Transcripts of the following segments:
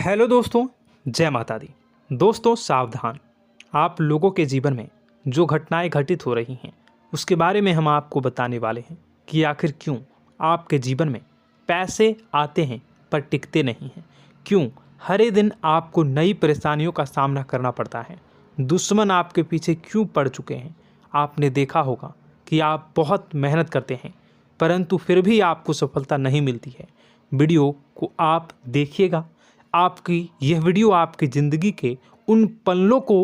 Hello दोस्तों, जय माता दी। दोस्तों सावधान, आप लोगों के जीवन में जो घटनाएं घटित हो रही हैं उसके बारे में हम आपको बताने वाले हैं कि आखिर क्यों आपके जीवन में पैसे आते हैं पर टिकते नहीं हैं। क्यों हर एक दिन आपको नई परेशानियों का सामना करना पड़ता है। दुश्मन आपके पीछे क्यों पड़ चुके हैं। आपने देखा होगा कि आप बहुत मेहनत करते हैं परंतु फिर भी आपको सफलता नहीं मिलती है। वीडियो को आप देखिएगा। आपकी यह वीडियो आपकी ज़िंदगी के उन पन्नों को,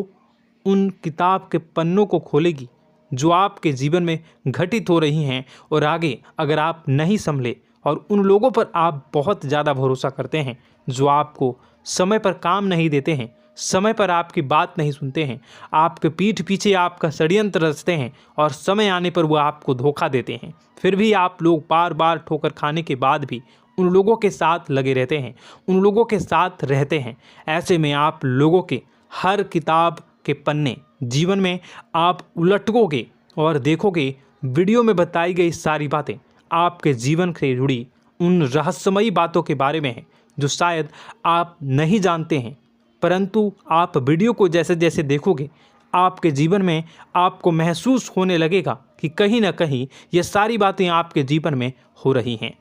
उन किताब के पन्नों को खोलेगी जो आपके जीवन में घटित हो रही हैं। और आगे अगर आप नहीं संभले और उन लोगों पर आप बहुत ज़्यादा भरोसा करते हैं जो आपको समय पर काम नहीं देते हैं, समय पर आपकी बात नहीं सुनते हैं, आपके पीठ पीछे आपका षड्यंत्र रचते हैं और समय आने पर वो आपको धोखा देते हैं, फिर भी आप लोग बार बार ठोकर खाने के बाद भी उन लोगों के साथ लगे रहते हैं, उन लोगों के साथ रहते हैं। ऐसे में आप लोगों के हर किताब के पन्ने जीवन में आप उलटोगे और देखोगे वीडियो में बताई गई सारी बातें आपके जीवन से जुड़ी उन रहस्यमयी बातों के बारे में हैं जो शायद आप नहीं जानते हैं। परंतु आप वीडियो को जैसे जैसे देखोगे आपके जीवन में आपको महसूस होने लगेगा कि कहीं ना कहीं ये सारी बातें आपके जीवन में हो रही हैं।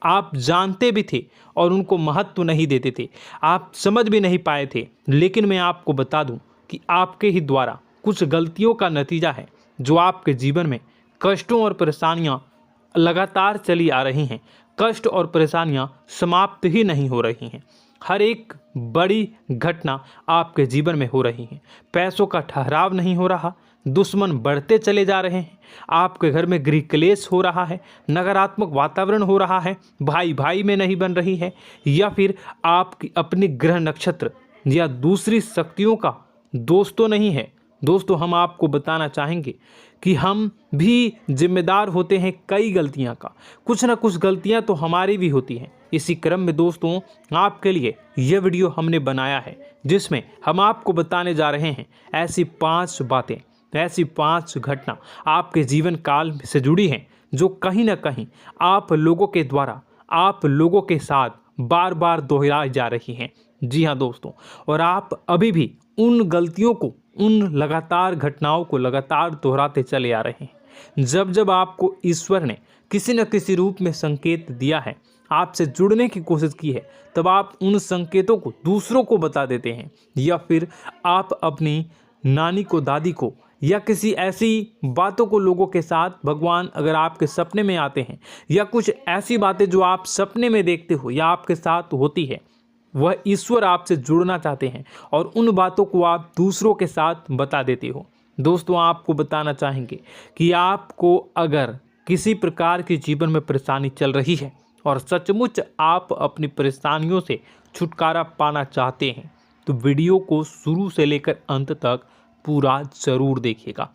आप जानते भी थे और उनको महत्व नहीं देते थे, आप समझ भी नहीं पाए थे। लेकिन मैं आपको बता दूं कि आपके ही द्वारा कुछ गलतियों का नतीजा है जो आपके जीवन में कष्टों और परेशानियां लगातार चली आ रही हैं। कष्ट और परेशानियां समाप्त ही नहीं हो रही हैं। हर एक बड़ी घटना आपके जीवन में हो रही है। पैसों का ठहराव नहीं हो रहा, दुश्मन बढ़ते चले जा रहे हैं, आपके घर में गृह क्लेश हो रहा है, नकारात्मक वातावरण हो रहा है, भाई भाई में नहीं बन रही है, या फिर आपकी अपनी ग्रह नक्षत्र या दूसरी शक्तियों का दोस्तों नहीं है। दोस्तों हम आपको बताना चाहेंगे कि हम भी जिम्मेदार होते हैं कई गलतियां का। कुछ ना कुछ गलतियां तो हमारी भी होती हैं। इसी क्रम में दोस्तों आपके लिए यह वीडियो हमने बनाया है जिसमें हम आपको बताने जा रहे हैं ऐसी 5 बातें, ऐसी 5 घटना आपके जीवन काल से जुड़ी हैं जो कहीं ना कहीं आप लोगों के द्वारा आप लोगों के साथ बार बार दोहराई जा रही हैं। जी हाँ दोस्तों, और आप अभी भी उन गलतियों को, उन लगातार घटनाओं को लगातार दोहराते चले आ रहे हैं। जब जब आपको ईश्वर ने किसी न किसी रूप में संकेत दिया है, आपसे जुड़ने की कोशिश की है, तब आप उन संकेतों को दूसरों को बता देते हैं, या फिर आप अपनी नानी को, दादी को, या किसी ऐसी बातों को लोगों के साथ, भगवान अगर आपके सपने में आते हैं या कुछ ऐसी बातें जो आप सपने में देखते हो या आपके साथ होती है, वह ईश्वर आपसे जुड़ना चाहते हैं और उन बातों को आप दूसरों के साथ बता देते हो। दोस्तों आपको बताना चाहेंगे कि आपको अगर किसी प्रकार की जीवन में परेशानी चल रही है और सचमुच आप अपनी परेशानियों से छुटकारा पाना चाहते हैं तो वीडियो को शुरू से लेकर अंत तक पूरा जरूर देखिएगा।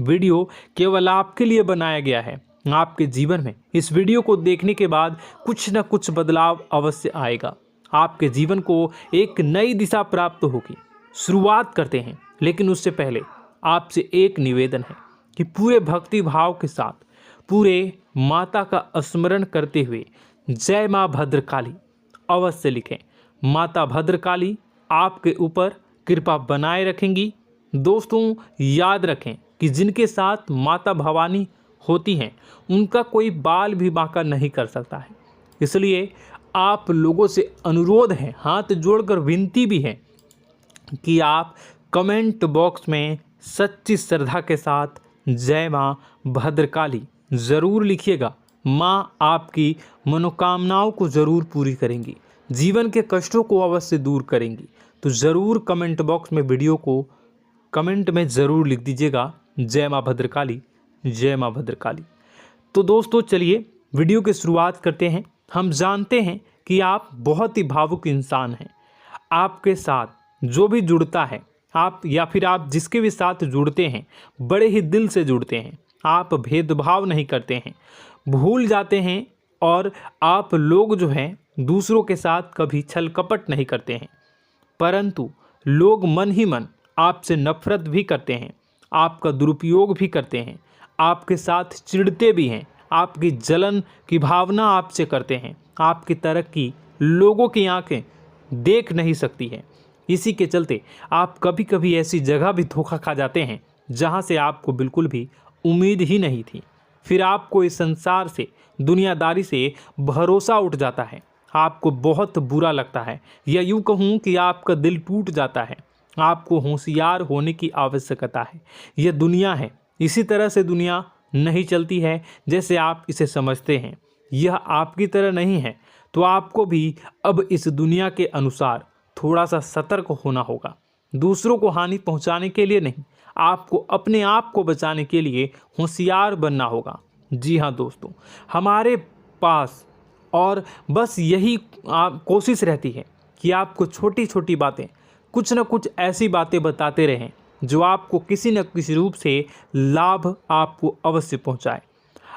वीडियो केवल आपके लिए बनाया गया है। आपके जीवन में इस वीडियो को देखने के बाद कुछ न कुछ बदलाव अवश्य आएगा। आपके जीवन को एक नई दिशा प्राप्त होगी। शुरुआत करते हैं, लेकिन उससे पहले आपसे एक निवेदन है कि पूरे भक्ति भाव के साथ पूरे माता का स्मरण करते हुए जय माँ भद्रकाली अवश्य लिखें। माता भद्रकाली आपके ऊपर कृपा बनाए रखेंगी। दोस्तों याद रखें कि जिनके साथ माता भवानी होती हैं उनका कोई बाल भी बांका नहीं कर सकता है। इसलिए आप लोगों से अनुरोध है, हाथ जोड़कर विनती भी है कि आप कमेंट बॉक्स में सच्ची श्रद्धा के साथ जय माँ भद्रकाली ज़रूर लिखिएगा। माँ आपकी मनोकामनाओं को ज़रूर पूरी करेंगी, जीवन के कष्टों को अवश्य दूर करेंगी। तो ज़रूर कमेंट बॉक्स में वीडियो को कमेंट में ज़रूर लिख दीजिएगा जय माँ भद्रकाली, जय माँ भद्रकाली। तो दोस्तों चलिए वीडियो की शुरुआत करते हैं। हम जानते हैं कि आप बहुत ही भावुक इंसान हैं। आपके साथ जो भी जुड़ता है, आप या फिर आप जिसके भी साथ जुड़ते हैं बड़े ही दिल से जुड़ते हैं। आप भेदभाव नहीं करते हैं, भूल जाते हैं, और आप लोग जो हैं दूसरों के साथ कभी छल कपट नहीं करते हैं। परंतु लोग मन ही मन आपसे नफरत भी करते हैं, आपका दुरुपयोग भी करते हैं, आपके साथ चिढ़ते भी हैं, आपकी जलन की भावना आपसे करते हैं। आपकी तरक्की लोगों की आंखें देख नहीं सकती है। इसी के चलते आप कभी कभी ऐसी जगह भी धोखा खा जाते हैं जहां से आपको बिल्कुल भी उम्मीद ही नहीं थी। फिर आपको इस संसार से, दुनियादारी से भरोसा उठ जाता है। आपको बहुत बुरा लगता है, या यूँ कहूँ कि आपका दिल टूट जाता है। आपको होशियार होने की आवश्यकता है। यह दुनिया है, इसी तरह से दुनिया नहीं चलती है जैसे आप इसे समझते हैं। यह आपकी तरह नहीं है, तो आपको भी अब इस दुनिया के अनुसार थोड़ा सा सतर्क होना होगा। दूसरों को हानि पहुंचाने के लिए नहीं, आपको अपने आप को बचाने के लिए होशियार बनना होगा। जी हाँ दोस्तों, हमारे पास और बस यही कोशिश रहती है कि आपको छोटी छोटी बातें, कुछ न कुछ ऐसी बातें बताते रहें जो आपको किसी न किसी रूप से लाभ आपको अवश्य पहुंचाए,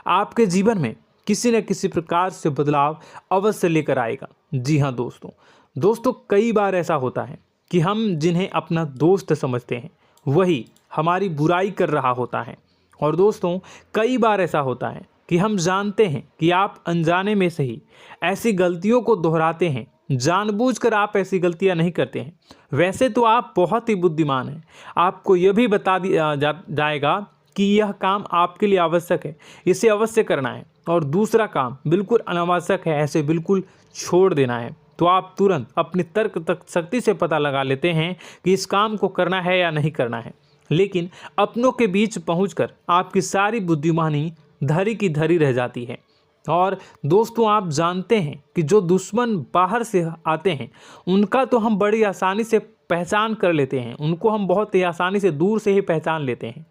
आपके जीवन में किसी न किसी प्रकार से बदलाव अवश्य लेकर आएगा। जी हाँ दोस्तों, कई बार ऐसा होता है कि हम जिन्हें अपना दोस्त समझते हैं वही हमारी बुराई कर रहा होता है। और दोस्तों, कई बार ऐसा होता है कि हम जानते हैं कि आप अनजाने में से ही ऐसी गलतियों को दोहराते हैं। जानबूझकर आप ऐसी गलतियां नहीं करते हैं। वैसे तो आप बहुत ही बुद्धिमान हैं। आपको यह भी बता दिया जाएगा कि यह काम आपके लिए आवश्यक है, इसे अवश्य करना है, और दूसरा काम बिल्कुल अनावश्यक है, ऐसे बिल्कुल छोड़ देना है। तो आप तुरंत अपनी तर्क तक शक्ति से पता लगा लेते हैं कि इस काम को करना है या नहीं करना है। लेकिन अपनों के बीच पहुंचकर आपकी सारी बुद्धिमानी धरी की धरी रह जाती है। और दोस्तों, आप जानते हैं कि जो दुश्मन बाहर से आते हैं उनका तो हम बड़ी आसानी से पहचान कर लेते हैं, उनको हम बहुत ही आसानी से दूर से ही पहचान लेते हैं,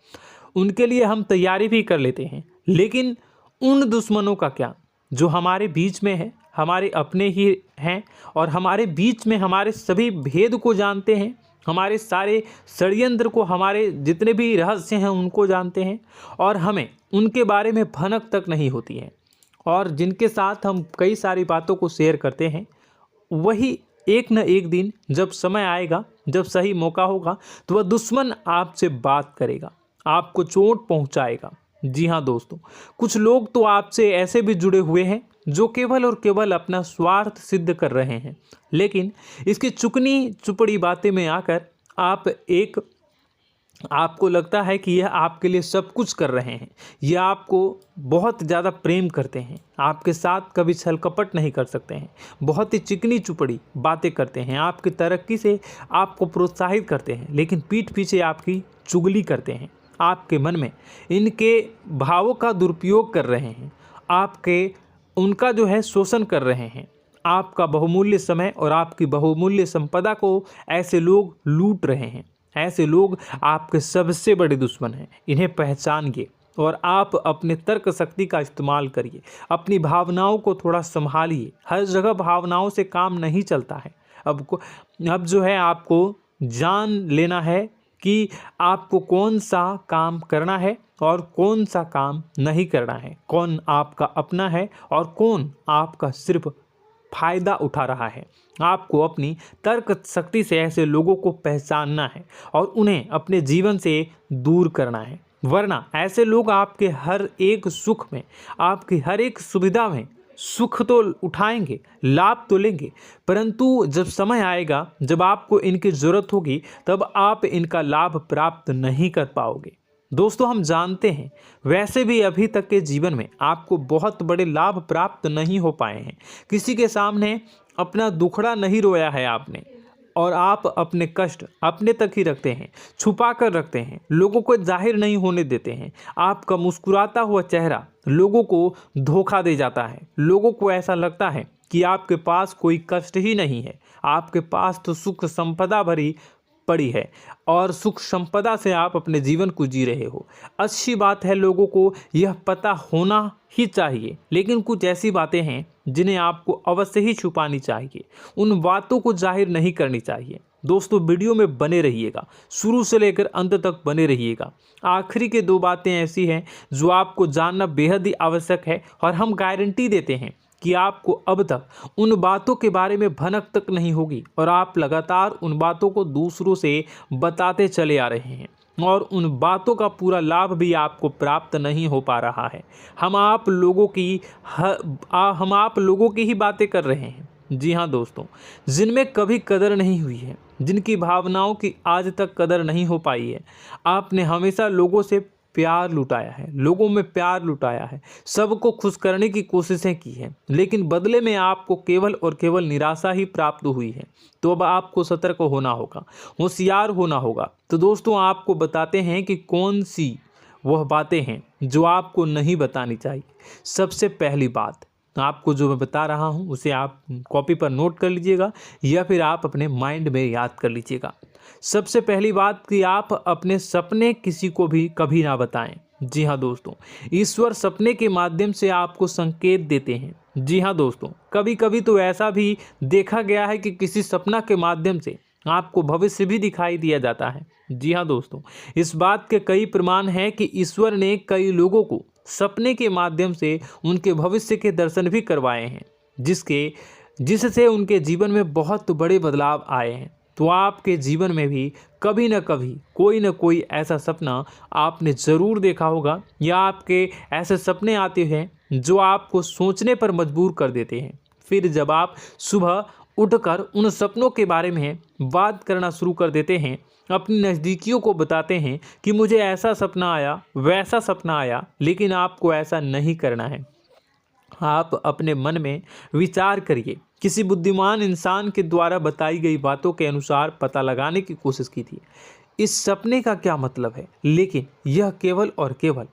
उनके लिए हम तैयारी भी कर लेते हैं। लेकिन उन दुश्मनों का क्या जो हमारे बीच में है, हमारे अपने ही हैं, और हमारे बीच में हमारे सभी भेद को जानते हैं, हमारे सारे षड्यंत्र को, हमारे जितने भी रहस्य हैं उनको जानते हैं, और हमें उनके बारे में भनक तक नहीं होती है, और जिनके साथ हम कई सारी बातों को शेयर करते हैं, वही एक न एक दिन जब समय आएगा, जब सही मौका होगा, तो वह दुश्मन आपसे बात करेगा, आपको चोट पहुंचाएगा। जी हाँ दोस्तों, कुछ लोग तो आपसे ऐसे भी जुड़े हुए हैं जो केवल और केवल अपना स्वार्थ सिद्ध कर रहे हैं। लेकिन इसकी चुकनी चुपड़ी बातें में आकर आपको लगता है कि यह आपके लिए सब कुछ कर रहे हैं, यह आपको बहुत ज़्यादा प्रेम करते हैं, आपके साथ कभी छल कपट नहीं कर सकते हैं, बहुत ही चिकनी चुपड़ी बातें करते हैं, आपकी तरक्की से आपको प्रोत्साहित करते हैं, लेकिन पीठ पीछे आपकी चुगली करते हैं, आपके मन में इनके भावों का दुरुपयोग कर रहे हैं, उनका जो है शोषण कर रहे हैं। आपका बहुमूल्य समय और आपकी बहुमूल्य संपदा को ऐसे लोग लूट रहे हैं। ऐसे लोग आपके सबसे बड़े दुश्मन हैं। इन्हें पहचानिए और आप अपने तर्क शक्ति का इस्तेमाल करिए। अपनी भावनाओं को थोड़ा संभालिए। हर जगह भावनाओं से काम नहीं चलता है। अब जो है आपको जान लेना है कि आपको कौन सा काम करना है और कौन सा काम नहीं करना है, कौन आपका अपना है और कौन आपका सिर्फ फायदा उठा रहा है। आपको अपनी तर्क शक्ति से ऐसे लोगों को पहचानना है और उन्हें अपने जीवन से दूर करना है, वरना ऐसे लोग आपके हर एक सुख में, आपकी हर एक सुविधा में सुख तो उठाएंगे, लाभ तो लेंगे, परंतु जब समय आएगा, जब आपको इनकी ज़रूरत होगी, तब आप इनका लाभ प्राप्त नहीं कर पाओगे। दोस्तों, हम जानते हैं वैसे भी अभी तक के जीवन में आपको बहुत बड़े लाभ प्राप्त नहीं हो पाए हैं। किसी के सामने अपना दुखड़ा नहीं रोया है आपने, और आप अपने कष्ट अपने तक ही रखते हैं, छुपा कर रखते हैं, लोगों को जाहिर नहीं होने देते हैं। आपका मुस्कुराता हुआ चेहरा लोगों को धोखा दे जाता है। लोगों को ऐसा लगता है कि आपके पास कोई कष्ट ही नहीं है, आपके पास तो सुख संपदा भरी पड़ी है और सुख संपदा से आप अपने जीवन को जी रहे हो। अच्छी बात है, लोगों को यह पता होना ही चाहिए, लेकिन कुछ ऐसी बातें हैं जिन्हें आपको अवश्य ही छुपानी चाहिए। उन बातों को जाहिर नहीं करनी चाहिए। दोस्तों, वीडियो में बने रहिएगा, शुरू से लेकर अंत तक बने रहिएगा। आखिरी के 2 बातें ऐसी हैं जो आपको जानना बेहद ही आवश्यक है, और हम गारंटी देते हैं कि आपको अब तक उन बातों के बारे में भनक तक नहीं होगी, और आप लगातार उन बातों को दूसरों से बताते चले आ रहे हैं, और उन बातों का पूरा लाभ भी आपको प्राप्त नहीं हो पा रहा है। हम आप लोगों की ही बातें कर रहे हैं, जी हाँ दोस्तों, जिनमें कभी कदर नहीं हुई है, जिनकी भावनाओं की आज तक कदर नहीं हो पाई है। आपने हमेशा लोगों से प्यार लुटाया है, लोगों में प्यार लुटाया है, सबको खुश करने की कोशिशें की है, लेकिन बदले में आपको केवल और केवल निराशा ही प्राप्त हुई है। तो अब आपको सतर्क होना होगा, होशियार होना होगा। तो दोस्तों आपको बताते हैं कि कौन सी वह बातें हैं जो आपको नहीं बतानी चाहिए। सबसे पहली बात आपको जो मैं बता रहा हूं उसे आप कॉपी पर नोट कर लीजिएगा या फिर आप अपने माइंड में याद कर लीजिएगा। सबसे पहली बात कि आप अपने सपने किसी को भी कभी ना बताएं। जी हाँ दोस्तों, ईश्वर सपने के माध्यम से आपको संकेत देते हैं। जी हाँ दोस्तों, कभी कभी तो ऐसा भी देखा गया है कि किसी सपना के माध्यम से आपको भविष्य भी दिखाई दिया जाता है। जी हाँ दोस्तों, इस बात के कई प्रमाण हैं कि ईश्वर ने कई लोगों को सपने के माध्यम से उनके भविष्य के दर्शन भी करवाए हैं, जिससे उनके जीवन में बहुत बड़े बदलाव आए हैं। तो आपके जीवन में भी कभी न कभी कोई न कोई ऐसा सपना आपने ज़रूर देखा होगा, या आपके ऐसे सपने आते हैं जो आपको सोचने पर मजबूर कर देते हैं। फिर जब आप सुबह उठकर उन सपनों के बारे में बात करना शुरू कर देते हैं, अपनी नज़दीकियों को बताते हैं कि मुझे ऐसा सपना आया, वैसा सपना आया, लेकिन आपको ऐसा नहीं करना है। आप अपने मन में विचार करिए। किसी बुद्धिमान इंसान के द्वारा बताई गई बातों के अनुसार पता लगाने की कोशिश की थी इस सपने का क्या मतलब है, लेकिन यह केवल और केवल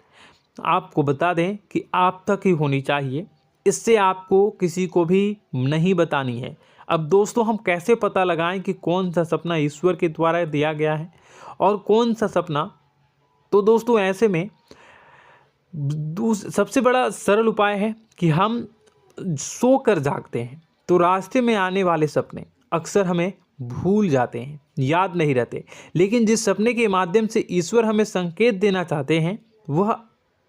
आपको बता दें कि आप तक ही होनी चाहिए। इससे आपको किसी को भी नहीं बतानी है। अब दोस्तों हम कैसे पता लगाएं कि कौन सा सपना ईश्वर के द्वारा दिया गया है और कौन सा सपना? तो दोस्तों ऐसे में सबसे बड़ा सरल उपाय है कि हम सोकर जागते हैं तो रास्ते में आने वाले सपने अक्सर हमें भूल जाते हैं, याद नहीं रहते। लेकिन जिस सपने के माध्यम से ईश्वर हमें संकेत देना चाहते हैं वह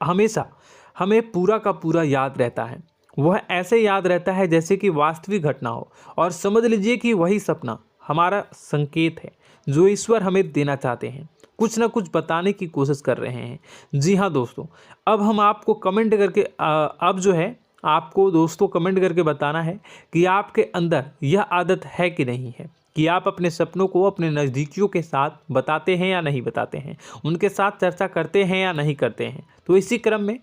हमेशा हमें पूरा का पूरा याद रहता है। वह ऐसे याद रहता है जैसे कि वास्तविक घटना हो, और समझ लीजिए कि वही सपना हमारा संकेत है जो ईश्वर हमें देना चाहते हैं, कुछ ना कुछ बताने की कोशिश कर रहे हैं। जी हाँ दोस्तों, अब हम आपको कमेंट करके अब जो है आपको दोस्तों कमेंट करके बताना है कि आपके अंदर यह आदत है कि नहीं है कि आप अपने सपनों को अपने नज़दीकियों के साथ बताते हैं या नहीं बताते हैं, उनके साथ चर्चा करते हैं या नहीं करते हैं। तो इसी क्रम में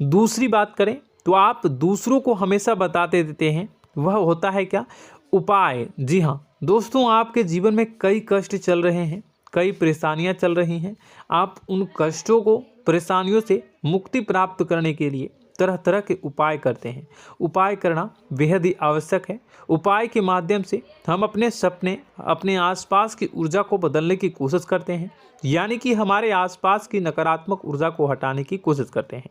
दूसरी बात करें तो आप दूसरों को हमेशा बताते देते हैं, वह होता है क्या? उपाय। जी हाँ दोस्तों, आपके जीवन में कई कष्ट चल रहे हैं, कई परेशानियां चल रही हैं। आप उन कष्टों को, परेशानियों से मुक्ति प्राप्त करने के लिए तरह तरह के उपाय करते हैं। उपाय करना बेहद ही आवश्यक है। उपाय के माध्यम से हम अपने सपने, अपने आसपास की ऊर्जा को बदलने की कोशिश करते हैं, यानी कि हमारे आसपास की नकारात्मक ऊर्जा को हटाने की कोशिश करते हैं,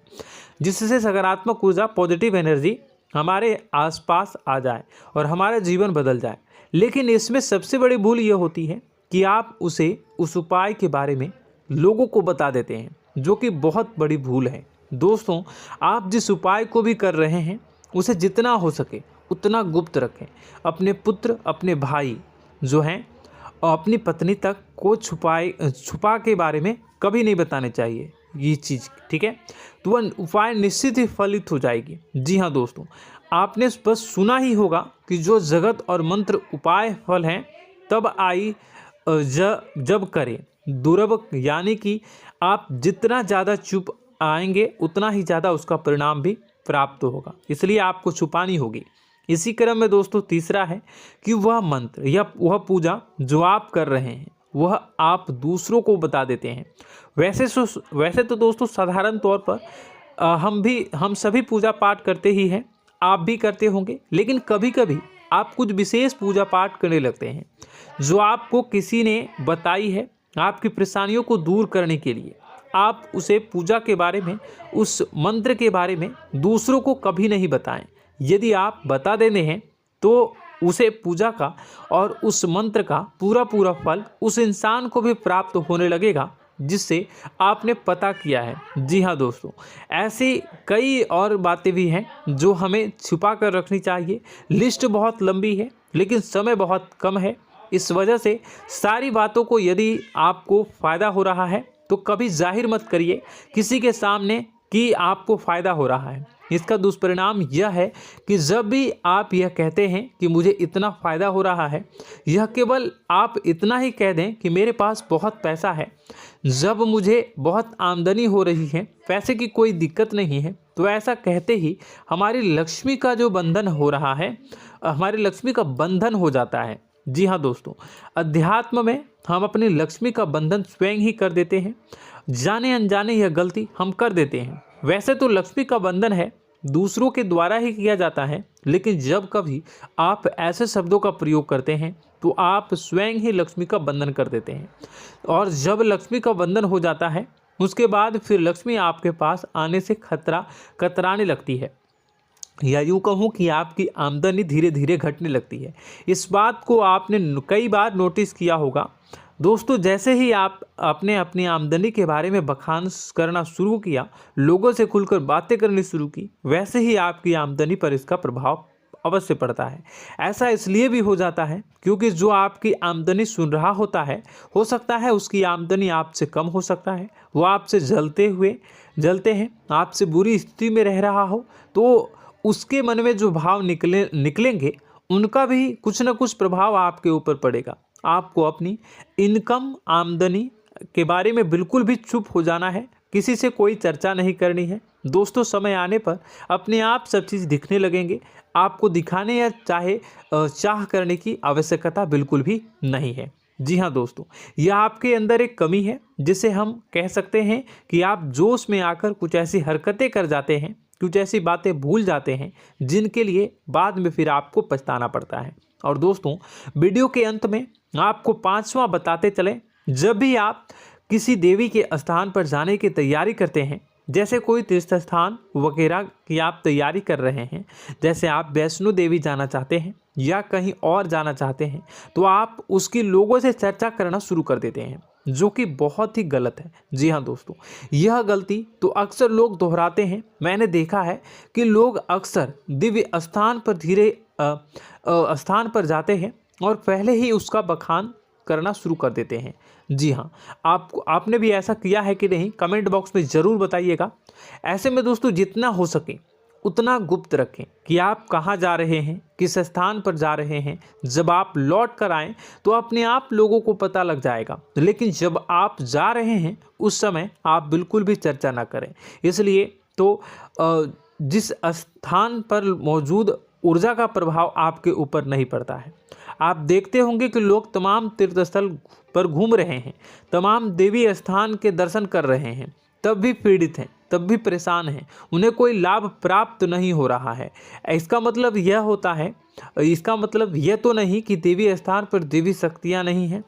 जिससे सकारात्मक ऊर्जा, पॉजिटिव एनर्जी हमारे आसपास आ जाए और हमारा जीवन बदल जाए। लेकिन इसमें सबसे बड़ी भूल यह होती है कि आप उस उपाय के बारे में लोगों को बता देते हैं, जो कि बहुत बड़ी भूल है। दोस्तों आप जिस उपाय को भी कर रहे हैं उसे जितना हो सके उतना गुप्त रखें। अपने पुत्र, अपने भाई जो हैं और अपनी पत्नी तक को छुपा के बारे में कभी नहीं बताने चाहिए ये चीज़, ठीक है? तो वह उपाय निश्चित ही फलित हो जाएगी। जी हाँ दोस्तों, आपने बस सुना ही होगा कि जो जगत और मंत्र उपाय फल हैं तब आई जब करें दुर्लभ, यानी कि आप जितना ज़्यादा चुप आएंगे उतना ही ज़्यादा उसका परिणाम भी प्राप्त होगा, इसलिए आपको छुपानी होगी। इसी क्रम में दोस्तों तीसरा है कि वह मंत्र या वह पूजा जो आप कर रहे हैं वह आप दूसरों को बता देते हैं। वैसे तो दोस्तों साधारण तौर पर हम सभी पूजा पाठ करते ही हैं, आप भी करते होंगे, लेकिन कभी कभी आप कुछ विशेष पूजा पाठ करने लगते हैं जो आपको किसी ने बताई है आपकी परेशानियों को दूर करने के लिए। आप उसे पूजा के बारे में, उस मंत्र के बारे में दूसरों को कभी नहीं बताएं। यदि आप बता देते हैं तो उसे पूजा का और उस मंत्र का पूरा फल उस इंसान को भी प्राप्त होने लगेगा जिससे आपने पता किया है। जी हाँ दोस्तों, ऐसी कई और बातें भी हैं जो हमें छुपा कर रखनी चाहिए। लिस्ट बहुत लंबी है लेकिन समय बहुत कम है, इस वजह से सारी बातों को यदि आपको फ़ायदा हो रहा है तो कभी जाहिर मत करिए किसी के सामने कि आपको फ़ायदा हो रहा है। इसका दुष्परिणाम यह है कि जब भी आप यह कहते हैं कि मुझे इतना फ़ायदा हो रहा है, यह केवल आप इतना ही कह दें कि मेरे पास बहुत पैसा है, जब मुझे बहुत आमदनी हो रही है, पैसे की कोई दिक्कत नहीं है, तो ऐसा कहते ही हमारी लक्ष्मी का जो बंधन हो रहा है, हमारी लक्ष्मी का बंधन हो जाता है। जी हाँ दोस्तों, अध्यात्म में हम अपनी लक्ष्मी का बंधन स्वयं ही कर देते हैं। जाने अनजाने यह गलती हम कर देते हैं। वैसे तो लक्ष्मी का बंधन है दूसरों के द्वारा ही किया जाता है, लेकिन जब कभी आप ऐसे शब्दों का प्रयोग करते हैं तो आप स्वयं ही लक्ष्मी का बंधन कर देते हैं। और जब लक्ष्मी का बंधन हो जाता है उसके बाद फिर लक्ष्मी आपके पास आने से कतराने लगती है, या यूँ कहूँ कि आपकी आमदनी धीरे धीरे घटने लगती है। इस बात को आपने कई बार नोटिस किया होगा दोस्तों। जैसे ही आप अपने अपनी आमदनी के बारे में बखान करना शुरू किया, लोगों से खुलकर बातें करनी शुरू की, वैसे ही आपकी आमदनी पर इसका प्रभाव अवश्य पड़ता है। ऐसा इसलिए भी हो जाता है क्योंकि जो आपकी आमदनी सुन रहा होता है, हो सकता है उसकी आमदनी आपसे कम हो सकता है, वो आपसे जलते हैं, आपसे बुरी स्थिति में रह रहा हो, तो उसके मन में जो भाव निकलेंगे उनका भी कुछ न कुछ प्रभाव आपके ऊपर पड़ेगा। आपको अपनी इनकम आमदनी के बारे में बिल्कुल भी चुप हो जाना है, किसी से कोई चर्चा नहीं करनी है दोस्तों। समय आने पर अपने आप सब चीज़ दिखने लगेंगे। आपको दिखाने या चाह करने की आवश्यकता बिल्कुल भी नहीं है। जी हाँ दोस्तों, यह आपके अंदर एक कमी है जिसे हम कह सकते हैं कि आप जोश में आकर कुछ ऐसी हरकतें कर जाते हैं, कुछ ऐसी बातें भूल जाते हैं जिनके लिए बाद में फिर आपको पछताना पड़ता है। और दोस्तों, वीडियो के अंत में आपको 5वां बताते चलें, जब भी आप किसी देवी के स्थान पर जाने की तैयारी करते हैं, जैसे कोई तीर्थ स्थान वगैरह की आप तैयारी कर रहे हैं, जैसे आप वैष्णो देवी जाना चाहते हैं या कहीं और जाना चाहते हैं, तो आप उसकी लोगों से चर्चा करना शुरू कर देते हैं, जो कि बहुत ही गलत है। जी हाँ दोस्तों, यह गलती तो अक्सर लोग दोहराते हैं। मैंने देखा है कि लोग अक्सर दिव्य स्थान पर जाते हैं और पहले ही उसका बखान करना शुरू कर देते हैं। जी हाँ, आपने भी ऐसा किया है कि नहीं, कमेंट बॉक्स में ज़रूर बताइएगा। ऐसे में दोस्तों, जितना हो सके उतना गुप्त रखें कि आप कहाँ जा रहे हैं, किस स्थान पर जा रहे हैं। जब आप लौट कर आएँ तो अपने आप लोगों को पता लग जाएगा, लेकिन जब आप जा रहे हैं उस समय आप बिल्कुल भी चर्चा ना करें। इसलिए तो जिस स्थान पर मौजूद ऊर्जा का प्रभाव आपके ऊपर नहीं पड़ता है। आप देखते होंगे कि लोग तमाम तीर्थस्थल पर घूम रहे हैं, तमाम देवी स्थान के दर्शन कर रहे हैं, तब भी पीड़ित हैं, तब भी परेशान हैं, उन्हें कोई लाभ प्राप्त नहीं हो रहा है। इसका मतलब यह तो नहीं कि देवी स्थान पर देवी शक्तियाँ नहीं हैं,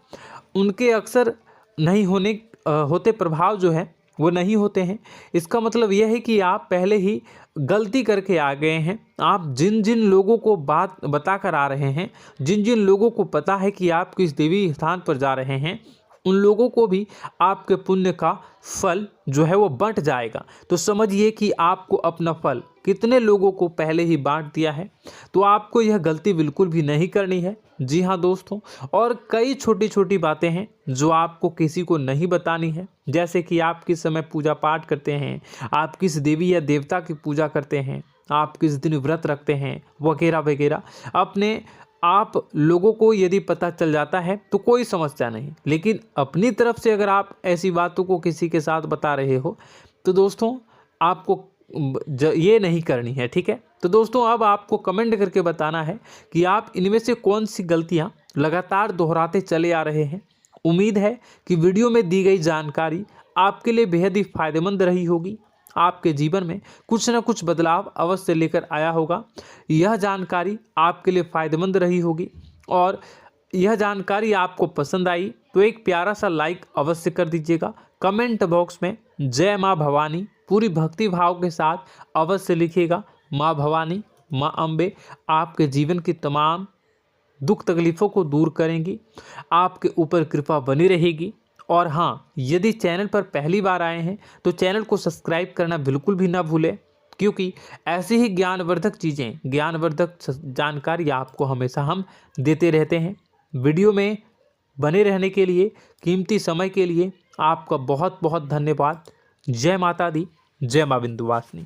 उनके अक्सर नहीं होते प्रभाव जो है वो नहीं होते हैं। इसका मतलब यह है कि आप पहले ही गलती करके आ गए हैं। आप जिन जिन लोगों को बात बता कर आ रहे हैं, जिन जिन लोगों को पता है कि आप किस देवी स्थान पर जा रहे हैं, उन लोगों को भी आपके पुण्य का फल जो है वो बंट जाएगा। तो समझिए कि आपको अपना फल कितने लोगों को पहले ही बांट दिया है। तो आपको यह गलती बिल्कुल भी नहीं करनी है। जी हाँ दोस्तों, और कई छोटी छोटी बातें हैं जो आपको किसी को नहीं बतानी है, जैसे कि आप किस समय पूजा पाठ करते हैं, आप किस देवी या देवता की पूजा करते हैं, आप किस दिन व्रत रखते हैं, वगैरह वगैरह। अपने आप लोगों को यदि पता चल जाता है तो कोई समस्या नहीं, लेकिन अपनी तरफ से अगर आप ऐसी बातों को किसी के साथ बता रहे हो तो दोस्तों आपको ये नहीं करनी है, ठीक है। तो दोस्तों, अब आपको कमेंट करके बताना है कि आप इनमें से कौन सी गलतियां लगातार दोहराते चले आ रहे हैं। उम्मीद है कि वीडियो में दी गई जानकारी आपके लिए बेहद ही फायदेमंद रही होगी, आपके जीवन में कुछ न कुछ बदलाव अवश्य लेकर आया होगा। यह जानकारी आपके लिए फ़ायदेमंद रही होगी और यह जानकारी आपको पसंद आई तो एक प्यारा सा लाइक अवश्य कर दीजिएगा। कमेंट बॉक्स में जय माँ भवानी पूरी भक्ति भाव के साथ अवश्य लिखिएगा। माँ भवानी, माँ अम्बे आपके जीवन की तमाम दुख तकलीफ़ों को दूर करेंगी, आपके ऊपर कृपा बनी रहेगी। और हाँ, यदि चैनल पर पहली बार आए हैं तो चैनल को सब्सक्राइब करना बिल्कुल भी ना भूलें, क्योंकि ऐसी ही ज्ञानवर्धक चीज़ें, ज्ञानवर्धक जानकारी आपको हमेशा हम देते रहते हैं। वीडियो में बने रहने के लिए, कीमती समय के लिए आपका बहुत बहुत धन्यवाद। जय माता दी, जय माँ विंध्यवासिनी।